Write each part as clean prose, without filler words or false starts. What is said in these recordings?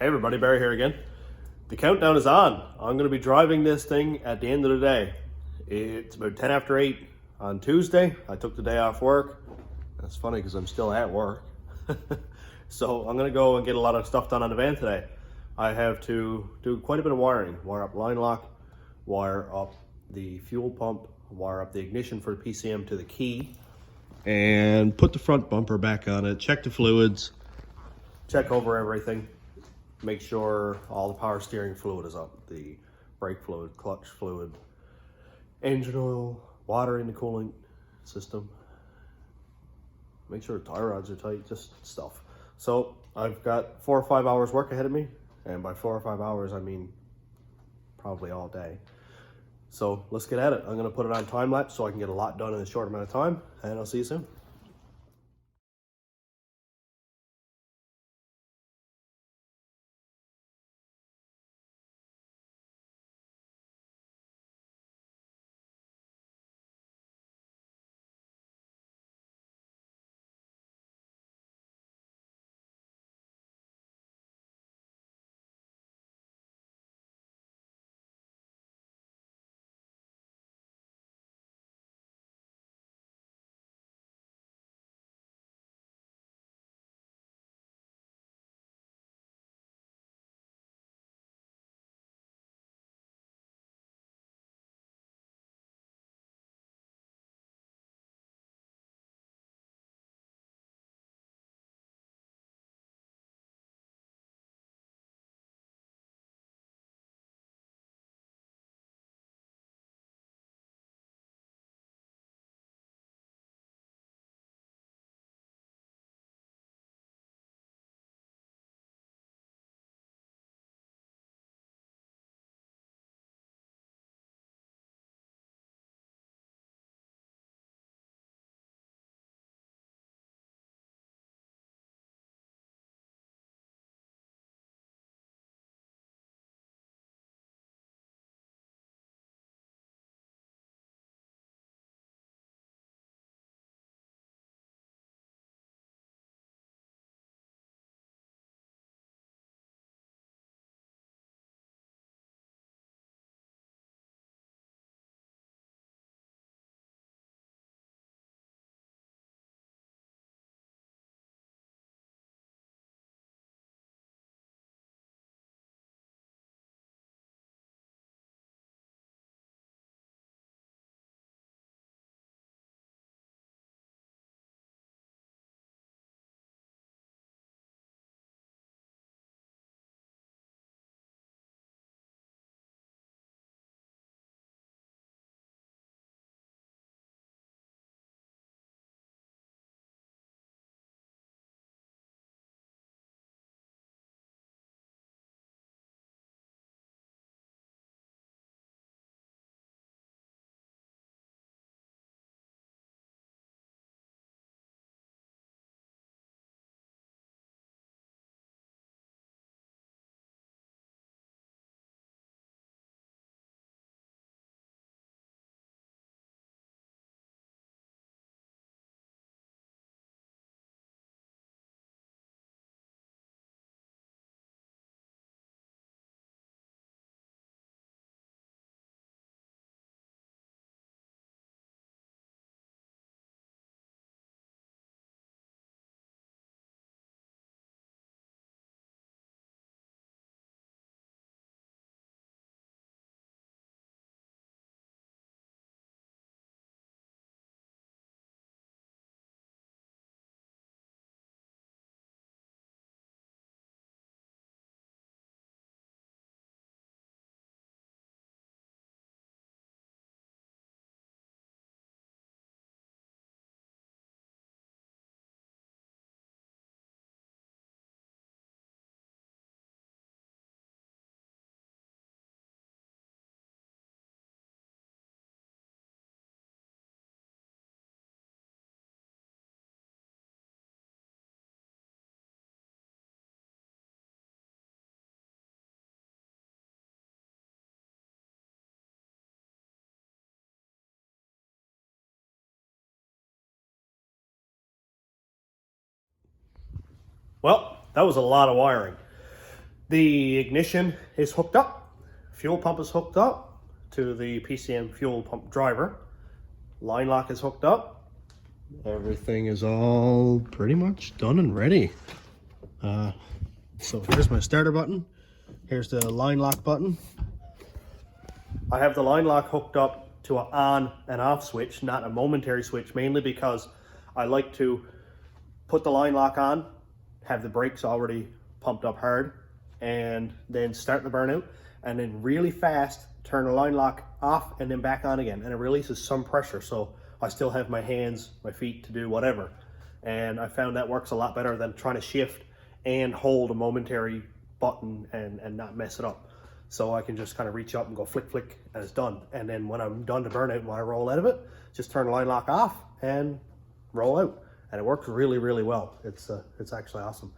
Hey everybody, Barry here again. The countdown is on. I'm going to be driving this thing at the end of the day. It's about 10 after 8 on Tuesday. I took the day off work. That's funny because I'm still at work. So I'm going to go and get a lot of stuff done on the van today. I have to do quite a bit of wiring. Wire up line lock, wire up the fuel pump, wire up the ignition for the PCM to the key, and put the front bumper back on it, check the fluids, check over everything. Make sure all the power steering fluid is up, the brake fluid, clutch fluid, engine oil, water in the cooling system. Make sure the tie rods are tight, just stuff. So I've got 4 or 5 hours work ahead of me. And by 4 or 5 hours, I mean probably all day. So let's get at it. I'm gonna put it on time lapse so I can get a lot done in a short amount of time, and I'll see you soon. Well, that was a lot of wiring. The ignition is hooked up, fuel pump is hooked up to the PCM fuel pump driver, line lock is hooked up, everything is all pretty much done and ready. So here's my starter button, here's the line lock button. I have the line lock hooked up to an on and off switch, not a momentary switch, mainly because I like to put the line lock on, have the brakes already pumped up hard, and then start the burnout, and then really fast turn the line lock off and then back on again, and it releases some pressure, so I still have my hands, my feet to do whatever. And I found that works a lot better than trying to shift and hold a momentary button and not mess it up. So I can just kind of reach up and go flick flick and it's done. And then when I'm done to burnout and when I roll out of it, just turn the line lock off and roll out. And it works really, really well. It's actually awesome.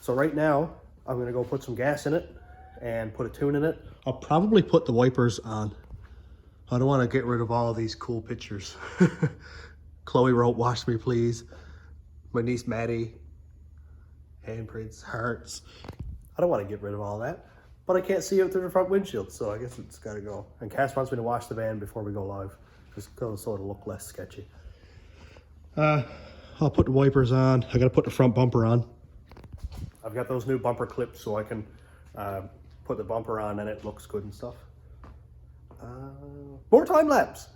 So right now, I'm gonna go put some gas in it and put a tune in it. I'll probably put the wipers on. I don't wanna get rid of all of these cool pictures. Chloe wrote, "Wash me, please." My niece Maddie, handprints, hearts. I don't wanna get rid of all that, but I can't see it through the front windshield, so I guess it's gotta go. And Cass wants me to wash the van before we go live, just so it'll look less sketchy. I'll put the wipers on. I gotta put the front bumper on. I've got those new bumper clips so I can put the bumper on and it looks good and stuff. More time lapse.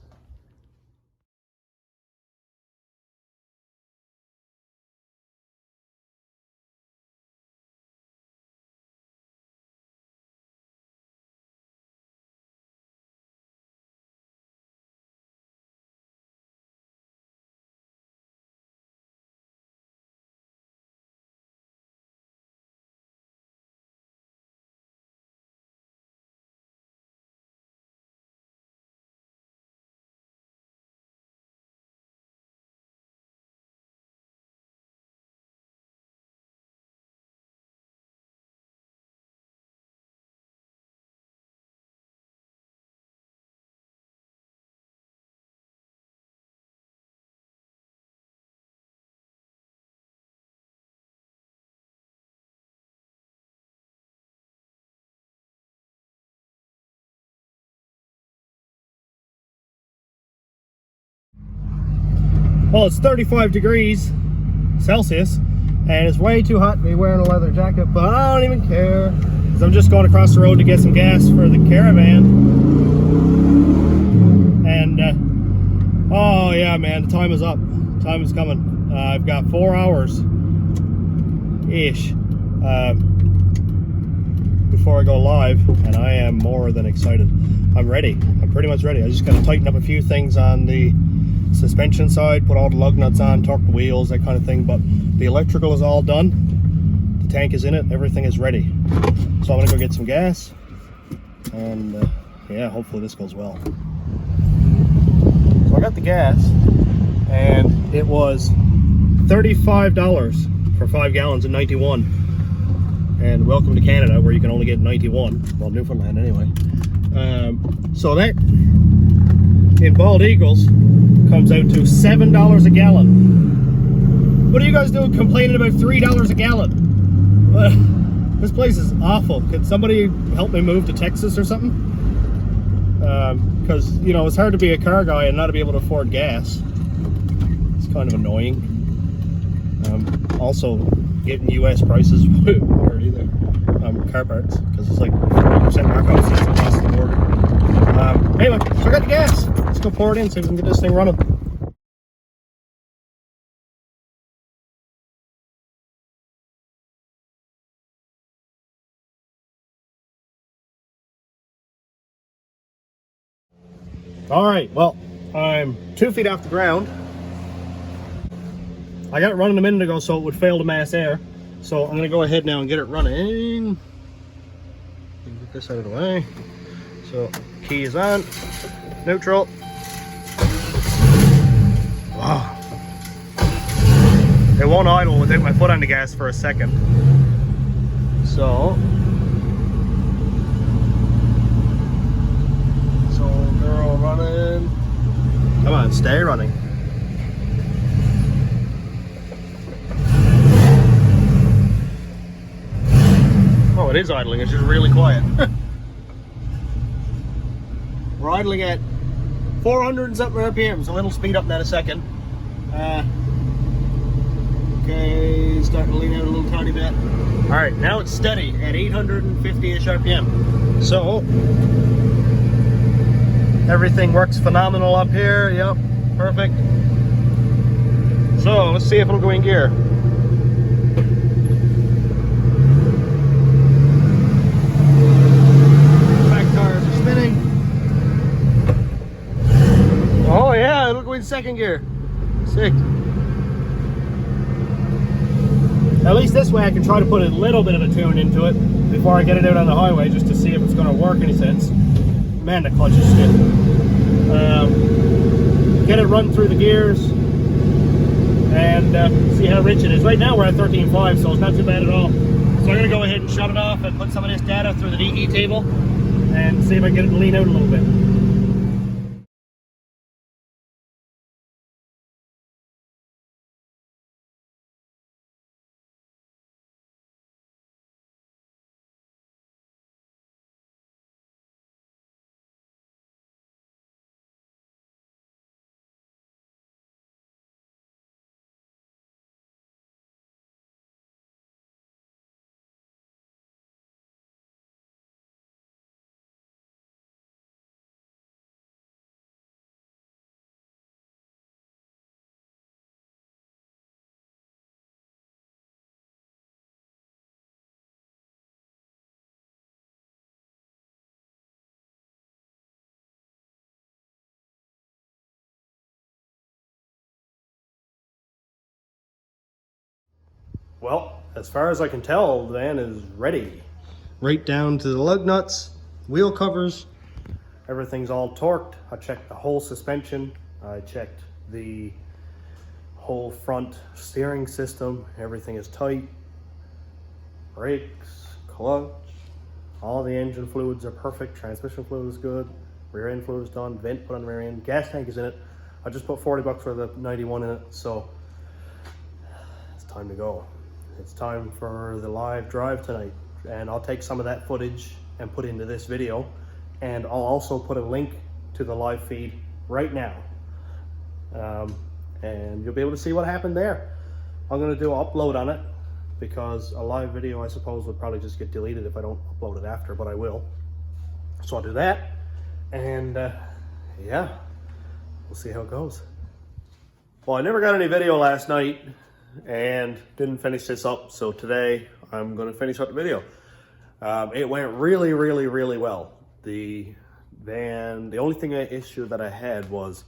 Well, it's 35 degrees Celsius and it's way too hot to be wearing a leather jacket, but I don't even care because I'm just going across the road to get some gas for the Caravan. And oh yeah, man, the time is up. Time is coming. I've got 4 hours ish before I go live, and I am more than excited. I'm ready. I'm pretty much ready. I just got to tighten up a few things on the suspension side, put all the lug nuts on, torque the wheels, that kind of thing, but the electrical is all done. The tank is in it, everything is ready. So I'm gonna go get some gas, and yeah, hopefully this goes well. So I got the gas, and it was $35 for 5 gallons of 91. And welcome to Canada, where you can only get 91. Well, Newfoundland anyway. So that in Bald Eagles comes out to $7 a gallon. What are you guys doing complaining about $3 a gallon? This place is awful. Could somebody help me move to Texas or something? Because, you know, it's hard to be a car guy and not to be able to afford gas. It's kind of annoying. Also, getting US prices weird either. Car parts, because it's like 40% markup system across the border. Anyway, so I got the gas. Let's go pour it in so we can get this thing running. All right, well, I'm 2 feet off the ground. I got it running a minute ago so it would fail to mass air. So I'm gonna go ahead now and get it running. Get this out of the way. So key is on, neutral. Wow. It won't idle without my foot on the gas for a second. So girl running. Come on, stay running. Oh Oh, it is idling, it's just really quiet. We're idling at 400 and something RPM, so it'll speed up in that a second. Okay, starting to lean out a little tiny bit. All right, now it's steady at 850-ish RPM. So, everything works phenomenal up here. Yep, perfect. So, let's see if it'll go in gear. Back tires are spinning. Oh yeah, it'll go in second gear. Sick. At least this way I can try to put a little bit of a tune into it before I get it out on the highway, just to see if it's going to work any sense. Man, the clutch is stiff. Get it run through the gears and see how rich it is. Right now we're at 13.5, so it's not too bad at all. So I'm going to go ahead and shut it off and put some of this data through the DE table and see if I can get it to lean out a little bit. Well, as far as I can tell, the van is ready. Right down to the lug nuts, wheel covers, everything's all torqued. I checked the whole suspension. I checked the whole front steering system. Everything is tight. Brakes, clutch, all the engine fluids are perfect. Transmission fluid is good. Rear end fluid is done. Vent put on the rear end. Gas tank is in it. I just put 40 bucks for the 91 in it, so it's time to go. It's time for the live drive tonight, and I'll take some of that footage and put into this video, and I'll also put a link to the live feed right now, and you'll be able to see what happened there. I'm going to do an upload on it because a live video, I suppose, would probably just get deleted if I don't upload it after, but I will. So I'll do that, and yeah, we'll see how it goes. Well, I never got any video last night and didn't finish this up, so today I'm going to finish up the video. It went really well. The van, the only issue that I had was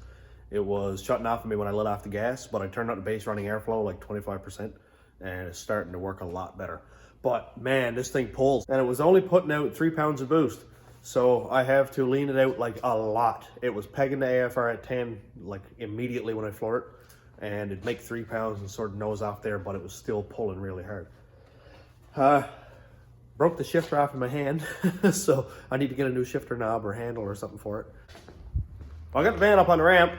it was shutting off on me when I let off the gas, but I turned on the base running airflow like 25%, and it's starting to work a lot better. But man, this thing pulls, and it was only putting out 3 pounds of boost, so I have to lean it out like a lot. It was pegging the AFR at 10 like immediately when I floored it, and it'd make 3 pounds and sort of nose off there, but it was still pulling really hard. Broke the shifter off in my hand, so I need to get a new shifter knob or handle or something for it. I got the van up on the ramp,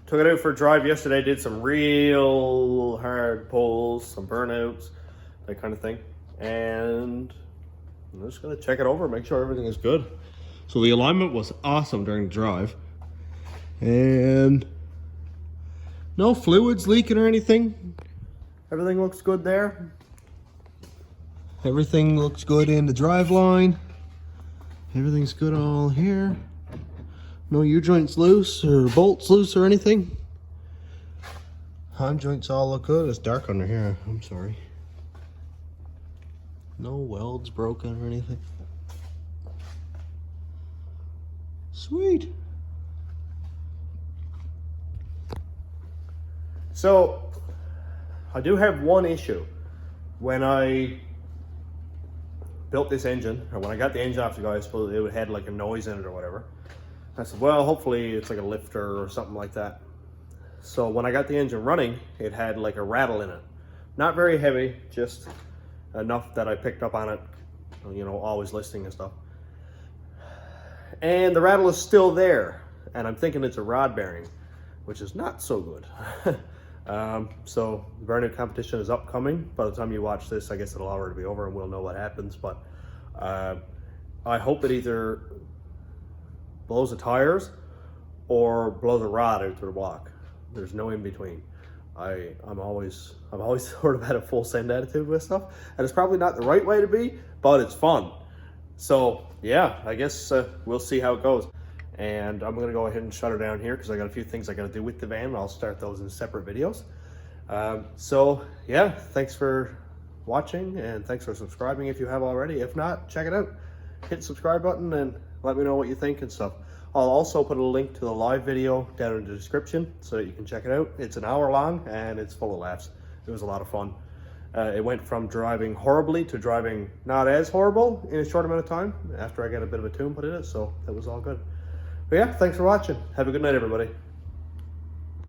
took it out for a drive yesterday, did some real hard pulls, some burnouts, that kind of thing. And I'm just gonna check it over, make sure everything is good. So the alignment was awesome during the drive. And no fluids leaking or anything. Everything looks good there. Everything looks good in the drive line. Everything's good all here. No U-joints loose or bolts loose or anything. Heim joints all look good. It's dark under here, I'm sorry. No welds broken or anything. Sweet. So, I do have one issue. When I built this engine, or when I got the engine off the guy, I suppose it had like a noise in it or whatever. I said, well, hopefully it's like a lifter or something like that. So when I got the engine running, it had like a rattle in it. Not very heavy, just enough that I picked up on it, you know, always listening and stuff. And the rattle is still there, and I'm thinking it's a rod bearing, which is not so good. So the burnout competition is upcoming. By the time you watch this, I guess it'll already be over and we'll know what happens, but I hope it either blows the tires or blows a rod out to the block. There's no in between. I'm always sort of had a full send attitude with stuff, and it's probably not the right way to be, but it's fun. So yeah, I guess we'll see how it goes. And I'm gonna go ahead and shut her down here because I got a few things I gotta do with the van. I'll start those in separate videos. So yeah, thanks for watching, and thanks for subscribing if you have already. If not, check it out. Hit the subscribe button and let me know what you think and stuff. I'll also put a link to the live video down in the description so that you can check it out. It's an hour long and it's full of laughs. It was a lot of fun. It went from driving horribly to driving not as horrible in a short amount of time after I got a bit of a tune put in it, so that was all good. But yeah, thanks for watching. Have a good night, everybody.